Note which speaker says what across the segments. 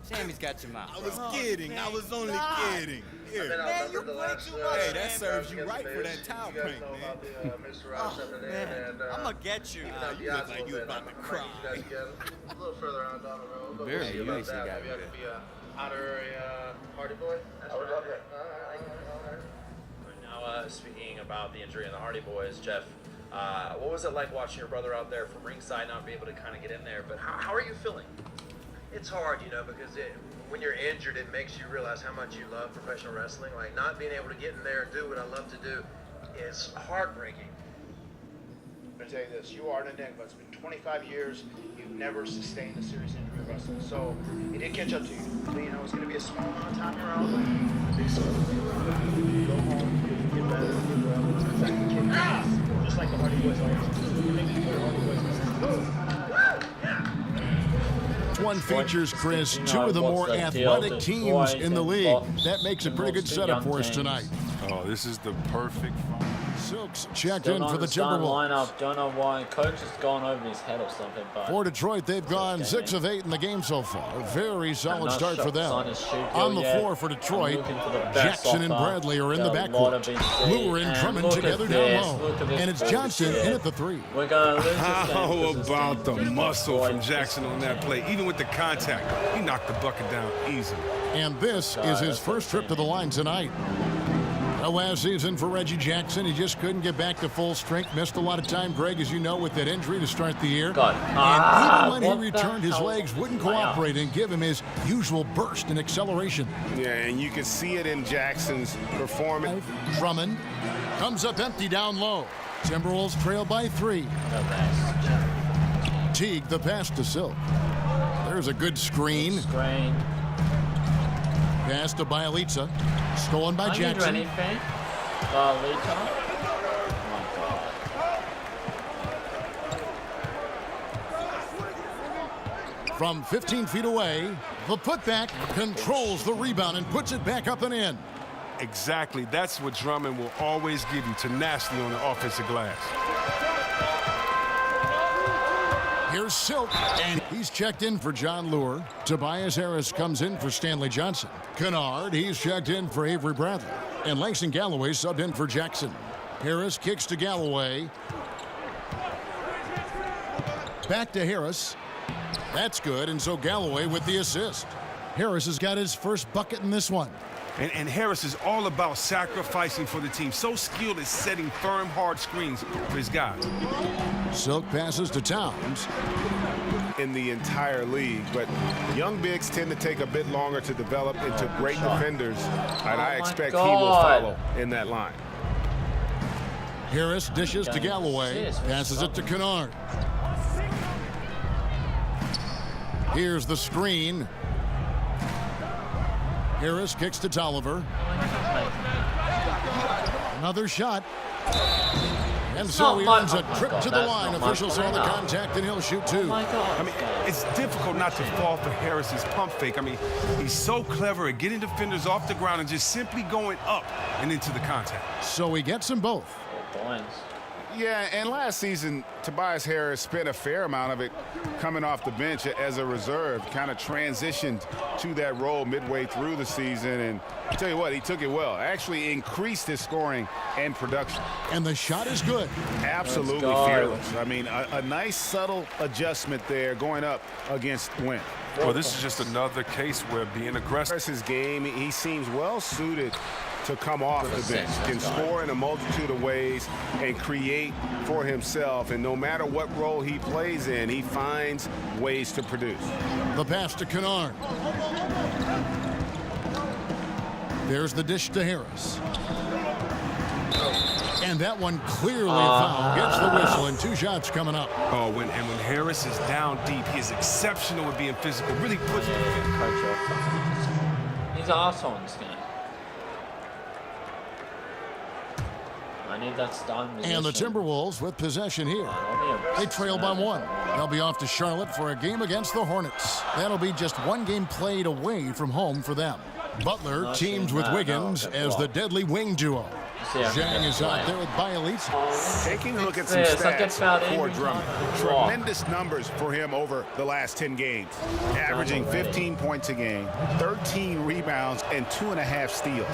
Speaker 1: Sammy's got your mouth.
Speaker 2: I was kidding. I was only kidding. Here.
Speaker 1: Man, you play too much.
Speaker 2: Hey, that serves you right for that towel prank, man.
Speaker 1: Man, I'm gonna get you.
Speaker 2: You look like you about to cry.
Speaker 3: A little further on down the road.
Speaker 1: Barely, you
Speaker 3: Maybe
Speaker 1: actually got
Speaker 3: I
Speaker 1: it.
Speaker 3: could be a honorary party boy. I would love it.
Speaker 4: Now, speaking about the injury in the Hardy Boys, Jeff, what was it like watching your brother out there from ringside, not be able to kind of get in there? But how are you feeling?
Speaker 3: It's hard, because when you're injured, it makes you realize how much you love professional wrestling. Like, not being able to get in there and do what I love to do is heartbreaking.
Speaker 5: I'm going to tell you this, you are an enigma. It's been 25 years. You've never sustained a serious injury in wrestling. So it did catch up to you. But, it's going to be a small amount of time you're out. Go home, get better, get well. It's like the kid, just like the Hardy Boys always. Make sure the Hardy Boys
Speaker 6: One features, Chris, two of the more athletic teams in the league. That makes a pretty good setup for us tonight.
Speaker 7: Oh, this is the perfect.
Speaker 6: Silks checked
Speaker 8: Still
Speaker 6: in
Speaker 8: not
Speaker 6: for the
Speaker 8: the starting
Speaker 6: Timberwolves.
Speaker 8: lineup. Don't know why. Coach has gone over his head or something. But
Speaker 6: For Detroit, they've gone 6 of 8 in the game so far. A very solid start for them. On the floor for Detroit, Jackson and Bradley are in the backcourt. Lure and Drummond together down low. And it's Johnson in at the 3.
Speaker 8: We're gonna lose this game
Speaker 7: How
Speaker 8: because it's
Speaker 7: about the
Speaker 8: gonna be
Speaker 7: muscle from
Speaker 8: Detroit.
Speaker 7: Jackson on that play? Even with the contact, he knocked the bucket down easily.
Speaker 6: And this is his first trip to the line tonight. A last season for Reggie Jackson, he just couldn't get back to full strength. Missed a lot of time, Greg, as you know, with that injury to start the year. And even when he returned, his legs wouldn't cooperate and give him his usual burst and acceleration.
Speaker 7: Yeah, and you can see it in Jackson's performance.
Speaker 6: Drummond comes up empty down low. Timberwolves trail by 3. Teague the pass to Silk. There's a good screen. Pass to Bialica. Stolen by Jackson. From 15 feet away, the putback controls the rebound and puts it back up and in.
Speaker 7: Exactly. That's what Drummond will always give you, tenacity on the offensive glass.
Speaker 6: Here's Silk, and he's checked in for John Lure. Tobias Harris comes in for Stanley Johnson. Kennard, he's checked in for Avery Bradley. And Langston Galloway subbed in for Jackson. Harris kicks to Galloway. Back to Harris. That's good, and so Galloway with the assist. Harris has got his first bucket in this one.
Speaker 7: And Harris is all about sacrificing for the team. So skilled at setting firm, hard screens for his guys.
Speaker 6: Silk passes to Towns.
Speaker 9: In the entire league, but young bigs tend to take a bit longer to develop into great defenders, and I expect he will follow in that line.
Speaker 6: Harris dishes to Galloway, passes it to Kennard. Here's the screen. Harris kicks to Tolliver. Another shot. And so he lands a trip to the line. Officials saw the contact, and he'll shoot 2.
Speaker 7: I mean, it's difficult not to fall for Harris's pump fake. I mean, he's so clever at getting defenders off the ground and just simply going up and into the contact.
Speaker 6: So he gets them both.
Speaker 9: Yeah, and last season, Tobias Harris spent a fair amount of it coming off the bench as a reserve, kind of transitioned to that role midway through the season, and I tell you what, he took it well. Actually increased his scoring and production.
Speaker 6: And the shot is good.
Speaker 9: Absolutely fearless. I mean, a nice subtle adjustment there going up against Wynn.
Speaker 7: Well, this is just another case where being aggressive.
Speaker 9: His game, he seems well suited to come off the bench, can score in a multitude of ways and create for himself. And no matter what role he plays in, he finds ways to produce.
Speaker 6: The pass to Kennard. There's the dish to Harris. And that one clearly foul. Gets the whistle, and 2 shots coming up.
Speaker 7: Oh, when Harris is down deep, he is exceptional at being physical. Really puts the
Speaker 8: He's an arsehole in this game. I need that stun position.
Speaker 6: And the Timberwolves with possession here. They trail by 1. They'll be off to Charlotte for a game against the Hornets. That'll be just 1 game played away from home for them. Butler teams with Wiggins as the deadly wing duo. Zhang is out there with Bielitsa.
Speaker 9: Taking a look at some stats for Drummond. Tremendous numbers for him over the last 10 games. Averaging 15 points a game, 13 rebounds, and 2.5 steals.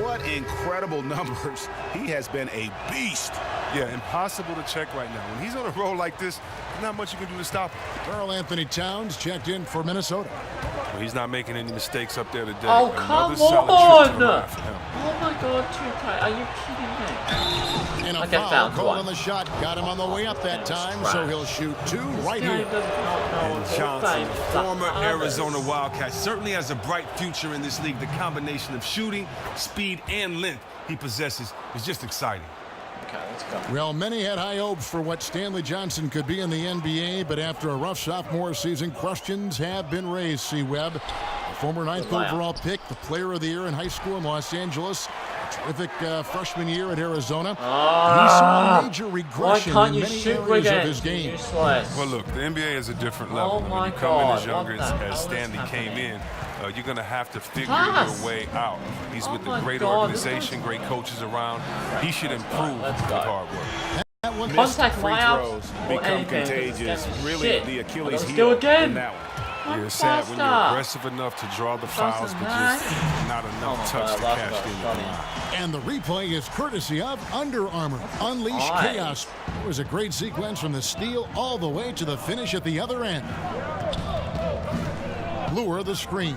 Speaker 9: What incredible numbers. He has been a beast.
Speaker 7: Yeah, impossible to check right now. When he's on a roll like this, there's not much you can do to stop him.
Speaker 6: Karl Anthony Towns checked in for Minnesota.
Speaker 7: Well, he's not making any mistakes up there today.
Speaker 8: Oh,
Speaker 7: Another
Speaker 8: come
Speaker 7: solid trip to the
Speaker 8: on!
Speaker 7: line for him.
Speaker 8: Oh my God, 2K. Are you kidding me?
Speaker 6: And a
Speaker 8: Okay,
Speaker 6: foul
Speaker 8: found
Speaker 6: called
Speaker 8: one.
Speaker 6: on the shot. Got him on the way up that time, so he'll shoot 2 right
Speaker 8: This
Speaker 6: here.
Speaker 8: guy does not know
Speaker 7: And
Speaker 8: what
Speaker 7: Johnson,
Speaker 8: things
Speaker 7: former
Speaker 8: are.
Speaker 7: Arizona Wildcat, certainly has a bright future in this league. The combination of shooting, speed, and length he possesses is just exciting.
Speaker 8: Okay, let's go.
Speaker 6: Well, many had high hopes for what Stanley Johnson could be in the NBA, but after a rough sophomore season, questions have been raised, C-Webb. The former 9th overall pick, the player of the year in high school in Los Angeles, a terrific freshman year at Arizona. He saw a major regression in many areas of his game.
Speaker 7: Well, look, the NBA is a different level.
Speaker 8: Oh
Speaker 7: When
Speaker 8: my
Speaker 7: you come in as
Speaker 8: God,
Speaker 7: younger
Speaker 8: what the hell
Speaker 7: as
Speaker 8: is
Speaker 7: Stanley came
Speaker 8: happening?
Speaker 7: in, you're going to have to figure
Speaker 8: Pass.
Speaker 7: your way out. He's
Speaker 8: Oh
Speaker 7: with
Speaker 8: my
Speaker 7: a great
Speaker 8: God, this
Speaker 7: organization, great coaches around. He should improve
Speaker 8: Let's
Speaker 7: with
Speaker 8: go.
Speaker 7: hard work.
Speaker 6: That one
Speaker 9: Missed
Speaker 8: Contact
Speaker 9: free
Speaker 8: layouts
Speaker 9: throws
Speaker 8: or
Speaker 9: become
Speaker 8: anything, 'cause it's
Speaker 9: contagious.
Speaker 8: gonna be
Speaker 9: Really
Speaker 8: shit.
Speaker 9: the
Speaker 8: I
Speaker 9: Achilles
Speaker 8: gotta
Speaker 9: heel
Speaker 8: do again.
Speaker 9: in that one.
Speaker 7: You're sad when you're
Speaker 8: faster.
Speaker 7: aggressive enough to draw the
Speaker 8: Faster
Speaker 7: fouls, but
Speaker 8: than
Speaker 7: just
Speaker 8: that.
Speaker 7: not
Speaker 8: Oh
Speaker 7: enough
Speaker 8: my
Speaker 7: touch
Speaker 8: God,
Speaker 7: to
Speaker 8: lost
Speaker 7: cash
Speaker 8: about
Speaker 7: in.
Speaker 8: funny.
Speaker 6: And the replay is courtesy of Under Armour. Unleash
Speaker 8: Nice.
Speaker 6: chaos. It was a great sequence from the steal all the way to the finish at the other end. Lure the screen.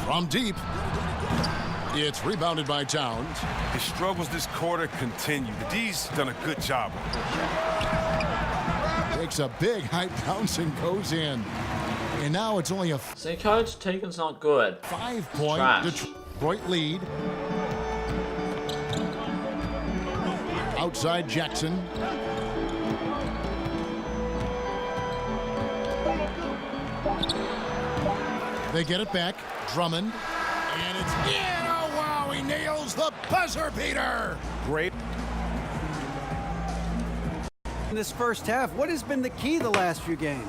Speaker 6: From deep. It's rebounded by Towns.
Speaker 7: His struggles this quarter continue. The D's done a good job.
Speaker 6: Takes a big height bounce and goes in. And now it's only a
Speaker 8: See, Coach, Tegan's not good.
Speaker 6: 5-point
Speaker 8: Trash.
Speaker 6: Detroit lead. Outside Jackson. They get it back. Drummond. And it's in. Oh, wow. He nails the buzzer beater.
Speaker 9: Great.
Speaker 10: In this first half, what has been the key the last few games?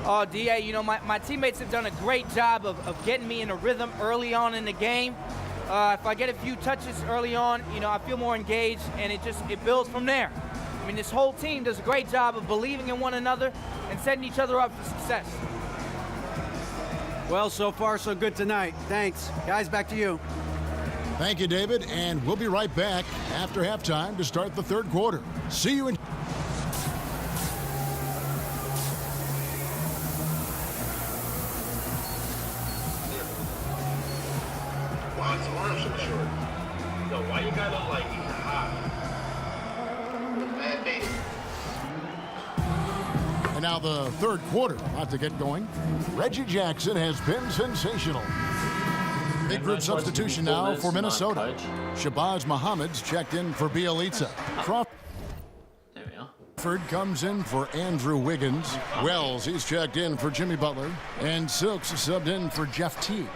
Speaker 11: Oh, DA, you know, my teammates have done a great job of getting me in a rhythm early on in the game. If I get a few touches early on, you know, I feel more engaged, and it builds from there. I mean, this whole team does a great job of believing in one another and setting each other up for success.
Speaker 10: Well, so far so good tonight. Thanks. Guys, back to you.
Speaker 6: Thank you, David. And we'll be right back after halftime to start the third quarter. See you in...
Speaker 3: Why his arms so short? Yo, why you gotta look like he's hot? Mad baby.
Speaker 6: And now the third quarter about to get going. Reggie Jackson has been sensational. Big group substitution now for Minnesota. Shabazz Muhammad's checked in for Bielitsa. Crawford comes in for Andrew Wiggins. Wells, he's checked in for Jimmy Butler. And Silks subbed in for Jeff Teague.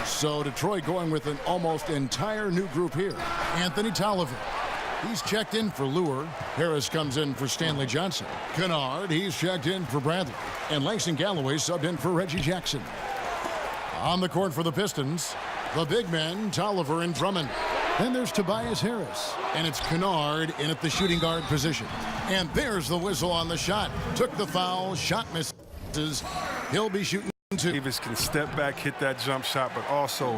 Speaker 6: So Detroit going with an almost entire new group here. Anthony Tolliver. He's checked in for Lure. Harris comes in for Stanley Johnson. Kennard, he's checked in for Bradley. And Langston Galloway subbed in for Reggie Jackson. On the court for the Pistons, the big men, Tolliver and Drummond. Then there's Tobias Harris. And it's Kennard in at the shooting guard position. And there's the whistle on the shot. Took the foul, shot misses. He'll be shooting.
Speaker 7: Davis can step back, hit that jump shot, but also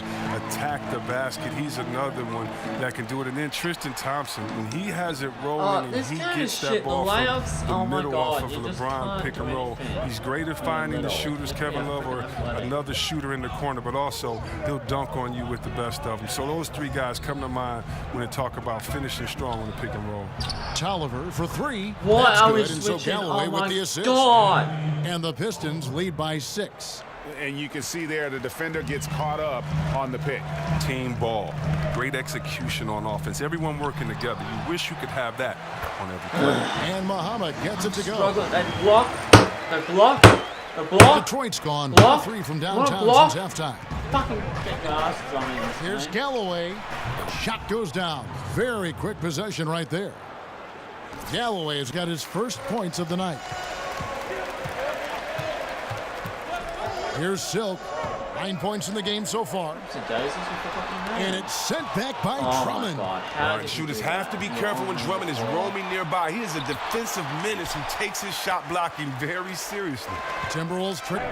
Speaker 7: attack the basket. He's another one that can do it. And then Tristan Thompson, when he has it rolling and
Speaker 8: this
Speaker 7: he
Speaker 8: guy
Speaker 7: gets
Speaker 8: is
Speaker 7: that
Speaker 8: shit. The
Speaker 7: ball from
Speaker 8: layups,
Speaker 7: the
Speaker 8: oh my
Speaker 7: middle
Speaker 8: God,
Speaker 7: off
Speaker 8: you
Speaker 7: of
Speaker 8: just
Speaker 7: LeBron
Speaker 8: can't
Speaker 7: pick and
Speaker 8: do
Speaker 7: roll.
Speaker 8: anything.
Speaker 7: He's great at finding the shooters, Kevin Love, or another shooter in the corner, but also he'll dunk on you with the best of them. So those three guys come to mind when they talk about finishing strong on the pick and roll.
Speaker 6: Tolliver for three.
Speaker 8: What?
Speaker 6: That's
Speaker 8: I
Speaker 6: good.
Speaker 8: was
Speaker 6: And so
Speaker 8: switching.
Speaker 6: Galloway
Speaker 8: Oh
Speaker 6: with
Speaker 8: my
Speaker 6: the assist.
Speaker 8: God.
Speaker 6: And the Pistons lead by 6.
Speaker 9: And you can see there the defender gets caught up on the pick.
Speaker 7: Team ball. Great execution on offense. Everyone working together. You wish you could have that on every play.
Speaker 6: And Muhammad gets it to go.
Speaker 8: Struggle. That block. The block. The block.
Speaker 6: Detroit's gone.
Speaker 8: Block.
Speaker 6: 3 from
Speaker 8: What
Speaker 6: downtown
Speaker 8: block?
Speaker 6: since halftime.
Speaker 8: Fucking big ass drumming.
Speaker 6: Here's Galloway. Shot goes down. Very quick possession right there. Galloway has got his first points of the night. Here's Silk. 9 points in the game so far. And it's sent back by Drummond.
Speaker 12: All right, shooters have to be careful when Drummond is roaming nearby. He is a defensive menace who takes his shot blocking very seriously.
Speaker 6: Timberwolves trip.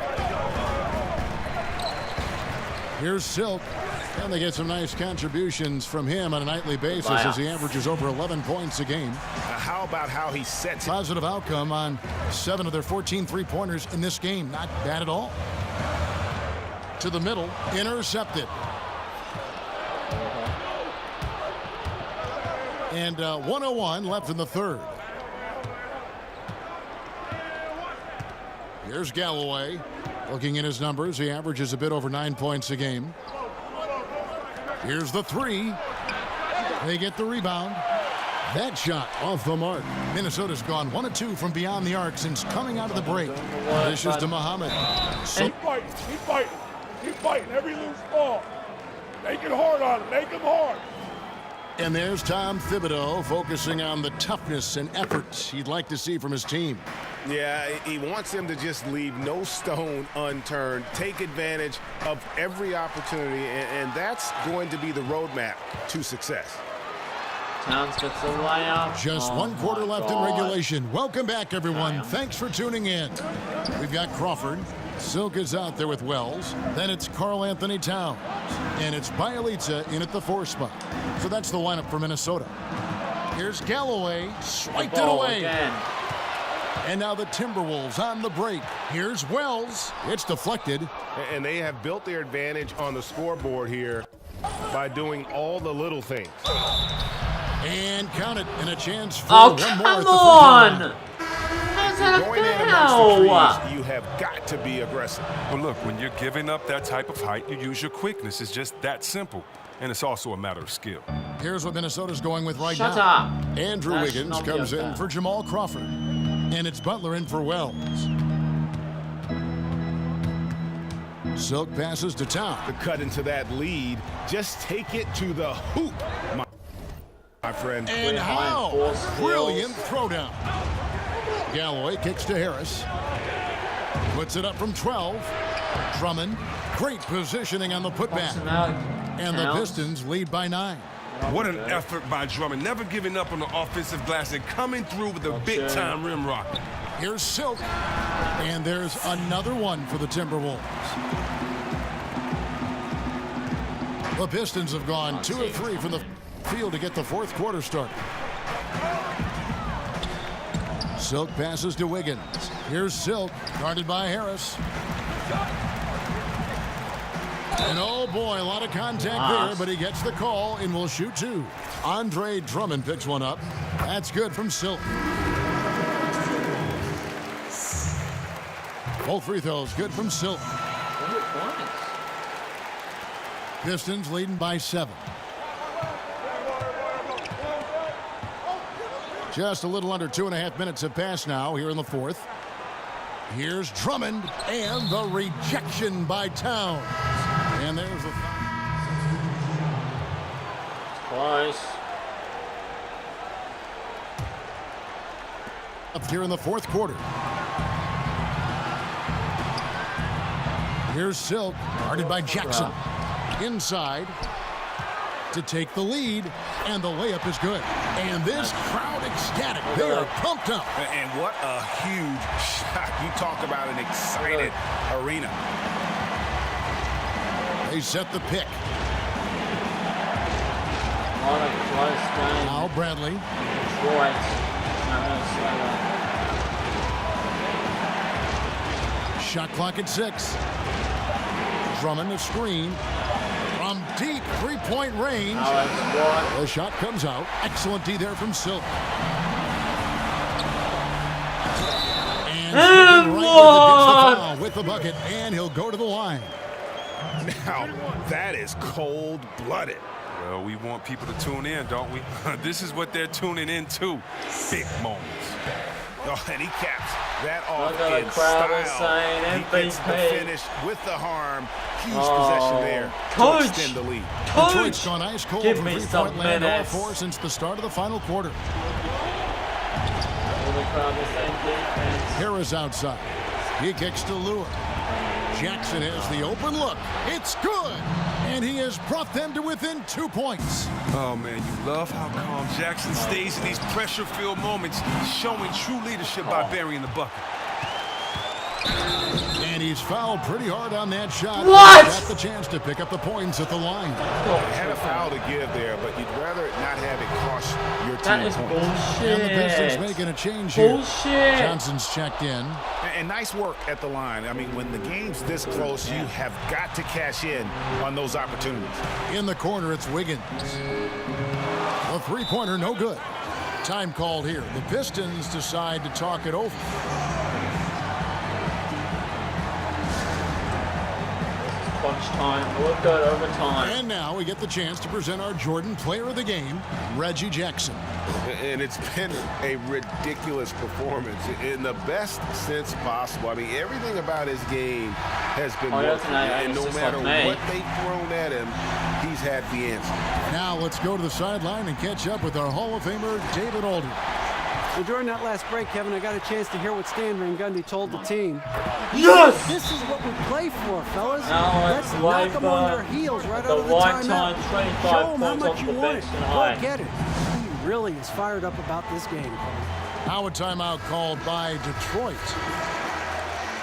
Speaker 6: Here's Silk. And they get some nice contributions from him on a nightly basis as he averages over 11 points a game.
Speaker 9: How about how he sets it?
Speaker 6: Positive outcome on 7 of their 14 three-pointers in this game. Not bad at all. To the middle, intercepted. And 1:01 left in the third. Here's Galloway. Looking at his numbers, he averages a bit over 9 points a game. Here's the three. They get the rebound. That shot off the mark. Minnesota's gone 1 of 2 from beyond the arc since coming out of the break. This is to Muhammad.
Speaker 13: Keep fighting. Keep fighting. Keep fighting every loose ball. Make it hard on him. Make him hard.
Speaker 6: And there's Tom Thibodeau focusing on the toughness and efforts he'd like to see from his team.
Speaker 9: Yeah, he wants him to just leave no stone unturned, take advantage of every opportunity, and that's going to be the roadmap to success.
Speaker 8: Towns gets the layup.
Speaker 6: Just 1 quarter left in regulation. Welcome back, everyone. Thanks for tuning in. We've got Crawford. Silk is out there with Wells. Then it's Karl Anthony Towns. And it's Bjelica in at the 4 spot. So that's the lineup for Minnesota. Here's Galloway. Swiped it away.
Speaker 8: Again.
Speaker 6: And now the Timberwolves on the break. Here's Wells. It's deflected.
Speaker 9: And they have built their advantage on the scoreboard here by doing all the little things.
Speaker 6: And count it, and a chance for
Speaker 8: Oh,
Speaker 6: one more.
Speaker 8: come on! How's that a
Speaker 9: Going in
Speaker 8: foul?
Speaker 9: amongst the trees, you have got to be aggressive.
Speaker 7: Well, look, when you're giving up that type of height, you use your quickness. It's just that simple. And it's also a matter of skill.
Speaker 6: Here's what Minnesota's going with right
Speaker 8: Shut
Speaker 6: now.
Speaker 8: up.
Speaker 6: Andrew
Speaker 8: That
Speaker 6: Wiggins
Speaker 8: should not be
Speaker 6: comes
Speaker 8: a
Speaker 6: in
Speaker 8: foul.
Speaker 6: for Jamal Crawford. And it's Butler in for Wells. Silk passes to Town.
Speaker 9: To cut into that lead, just take it to the hoop, my friend.
Speaker 6: And how? Brilliant throwdown. Galloway kicks to Harris. Puts it up from 12. Drummond. Great positioning on the putback. And the Pistons lead by 9.
Speaker 12: What an effort by Drummond. Never giving up on the offensive glass and coming through with a big-time rim rocket.
Speaker 6: Here's Silk. And there's another one for the Timberwolves. The Pistons have gone 2 of 3 from the field to get the 4th quarter started. Silk passes to Wiggins. Here's Silk, guarded by Harris. And oh boy, a lot of contact there, but he gets the call and will shoot 2. Andre Drummond picks one up. That's good from Silk. Both free throws good from Silk. Pistons leading by 7. Just a little under 2.5 minutes have passed now here in the 4th. Here's Drummond and the rejection by Towns. And there's the
Speaker 8: Close.
Speaker 6: up here in the 4th quarter. Here's Silk, guarded by Jackson. Inside to take the lead, and the layup is good. And this crowd ecstatic. They are pumped up.
Speaker 9: And what a huge shot. You talk about an excited arena.
Speaker 6: They set the pick.
Speaker 8: What a close game.
Speaker 6: Now Bradley. Shot clock at 6. Drummond a screen from deep three-point range. The shot comes out. Excellent D there from Silk. And right with the bucket, and he'll go to the line.
Speaker 9: Now, that is cold-blooded.
Speaker 7: Well, we want people to tune in, don't we? This is what they're tuning into. Big moments.
Speaker 9: Oh, and he caps that off
Speaker 8: Look at
Speaker 9: in
Speaker 8: the crowd is
Speaker 9: style.
Speaker 8: saying
Speaker 9: He gets the
Speaker 8: MVP.
Speaker 9: finish with the harm. Huge possession there
Speaker 8: Coach.
Speaker 9: to extend the lead.
Speaker 6: Detroit's gone ice cold
Speaker 8: Give
Speaker 6: from
Speaker 8: me
Speaker 6: three-point
Speaker 8: some
Speaker 6: land, all
Speaker 8: minutes.
Speaker 6: 4 since the start of the final quarter.
Speaker 8: All the crowd is saying defense.
Speaker 6: Harris outside. He kicks to Lure. Jackson has the open look. It's good. And he has brought them to within 2 points.
Speaker 12: Oh, man, you love how calm Jackson stays in these pressure-filled moments, showing true leadership by burying the bucket.
Speaker 6: And he's fouled pretty hard on that shot.
Speaker 14: What?
Speaker 6: Got the chance to pick up the points at the line.
Speaker 9: Had a foul to give there, but you'd rather not have it cost your team.
Speaker 14: That is bullshit.
Speaker 6: And the Pistons making a change here.
Speaker 14: Bullshit.
Speaker 6: Johnson's checked in.
Speaker 9: And nice work at the line. I mean, when the game's this close, you have got to cash in on those opportunities.
Speaker 6: In the corner, it's Wiggins. A three-pointer, no good. Time called here. The Pistons decide to talk it over.
Speaker 8: Bunch time. We'll go to overtime.
Speaker 6: And now we get the chance to present our Jordan Player of the Game, Reggie Jackson.
Speaker 9: And it's been a ridiculous performance in the best sense possible. I mean, everything about his game has been working. And no matter what they've thrown at him, he's had the answer.
Speaker 6: Now let's go to the sideline and catch up with our Hall of Famer, David Aldridge.
Speaker 10: Well, during that last break, Kevin, I got a chance to hear what Stan Van Gundy told the team.
Speaker 14: Yes!
Speaker 10: This is what we play for, fellas.
Speaker 8: Now
Speaker 10: Let's knock them on their heels right out of the timeout. Show them how much you want it. Go get it. He really is fired up about this game.
Speaker 6: Now a timeout called by Detroit.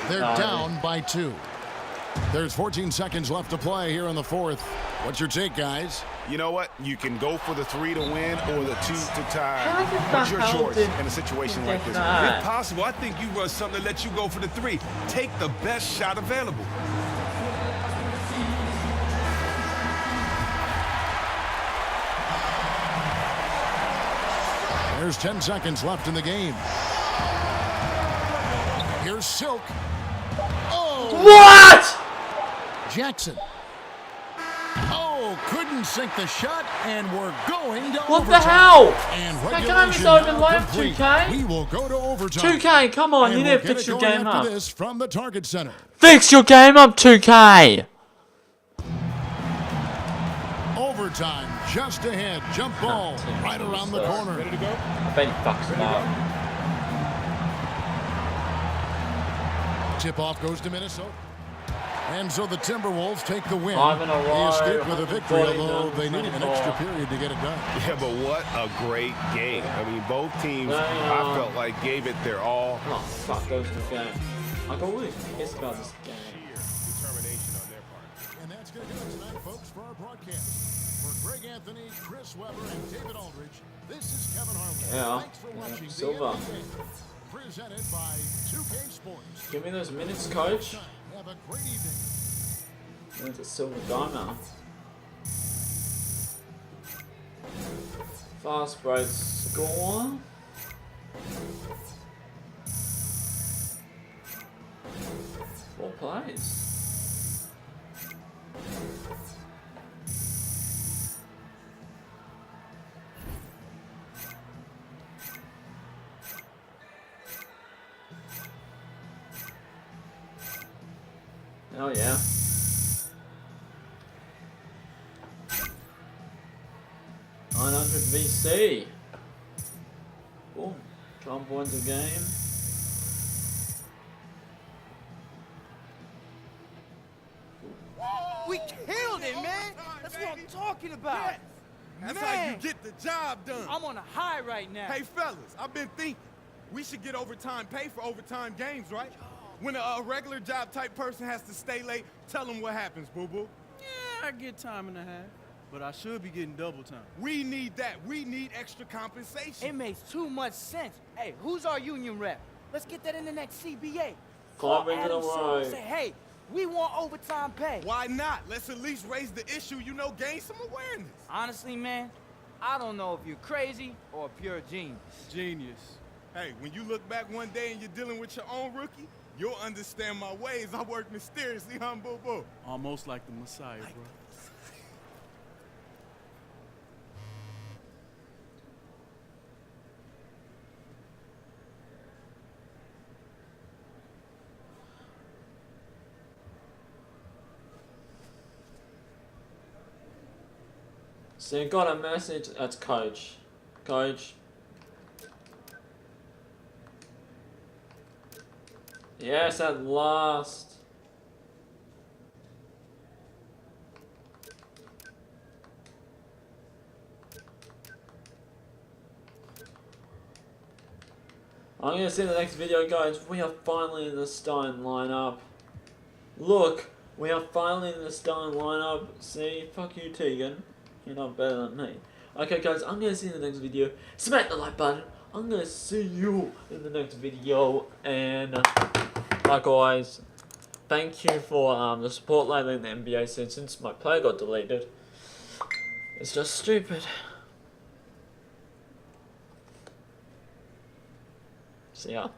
Speaker 6: They're down by 2. There's 14 seconds left to play here in the fourth. What's your take, guys?
Speaker 9: You know what? You can go for the 3 to win or the 2 to tie. What's your choice in a situation like this?
Speaker 12: If possible, I think you run something to let you go for the 3. Take the best shot available.
Speaker 6: There's 10 seconds left in the game. Here's Silk. Oh!
Speaker 14: What?
Speaker 6: Jackson. Oh, couldn't sink the shot, and we're going to
Speaker 14: What
Speaker 6: overtime.
Speaker 14: the hell?
Speaker 6: And
Speaker 14: That game is
Speaker 6: regulation
Speaker 14: over
Speaker 6: now
Speaker 14: live,
Speaker 6: complete.
Speaker 14: 2K.
Speaker 6: We will go to overtime.
Speaker 14: 2K, come on,
Speaker 6: And
Speaker 14: you
Speaker 6: we'll
Speaker 14: need to
Speaker 6: get
Speaker 14: fix
Speaker 6: it
Speaker 14: your
Speaker 6: going
Speaker 14: game
Speaker 6: after
Speaker 14: up.
Speaker 6: this from the Target Center.
Speaker 14: Fix your game up, 2K.
Speaker 6: Overtime, just ahead. Jump ball right around the corner. Ready to go?
Speaker 8: I bet he fucks him up.
Speaker 6: Tip off goes to Minnesota. And so the Timberwolves take the win.
Speaker 14: 5 in a row,
Speaker 6: They escape with a victory,
Speaker 14: 49,
Speaker 6: although they needed an
Speaker 14: 24.
Speaker 6: extra period to get it done.
Speaker 9: Yeah, but what a great game. I mean, both teams, I felt like, gave it their all.
Speaker 8: Oh, fuck those two games. I got really pissed about this game.
Speaker 6: And that's going to do it tonight, folks, for our broadcast. For Greg Anthony, Chris Webber, and David Aldridge, this is Kevin Harlan.
Speaker 8: Yeah.
Speaker 6: Thanks for watching the
Speaker 8: Silver.
Speaker 6: NBA, presented by 2K Sports.
Speaker 8: Give me those minutes, coach.
Speaker 6: Have a great evening.
Speaker 8: There's a silver dimer. Fast break score. Four plays. Oh yeah. VC. Boom. 12 points a game.
Speaker 11: We killed it, man. That's what I'm talking about.
Speaker 2: That's
Speaker 11: man.
Speaker 2: how you get the job done.
Speaker 11: I'm on a high right now.
Speaker 2: Hey, fellas, I've been thinking. We should get overtime pay for overtime games, right? When a regular job type person has to stay late, tell them what happens, boo-boo.
Speaker 15: Yeah, I get time and a half, but I should be getting double time.
Speaker 2: We need that. We need extra compensation.
Speaker 11: It makes too much sense. Hey, who's our union rep? Let's get that in the next CBA.
Speaker 8: Call me
Speaker 11: Adam
Speaker 8: to the
Speaker 11: Silver and
Speaker 8: right.
Speaker 11: say, hey, we want overtime pay.
Speaker 2: Why not? Let's at least raise the issue, you know, gain some awareness.
Speaker 11: Honestly, man, I don't know if you're crazy or a pure genius.
Speaker 2: Genius. Hey, when you look back one day and you're dealing with your own rookie, you'll understand my ways. I work mysteriously, huh, boo-boo?
Speaker 15: Almost like the Messiah, bro.
Speaker 8: So you got a message. That's Coach. Coach. Yes, at last. I'm gonna see in the next video, guys. We are finally in the starting lineup. Look, we are finally in the starting lineup. See, fuck you, Tegan. You're not better than me. Okay, guys, I'm gonna see you in the next video. Smack the like button. I'm gonna see you in the next video. And like always, thank you for the support lately in the NBA since my player got deleted. It's just stupid. See ya.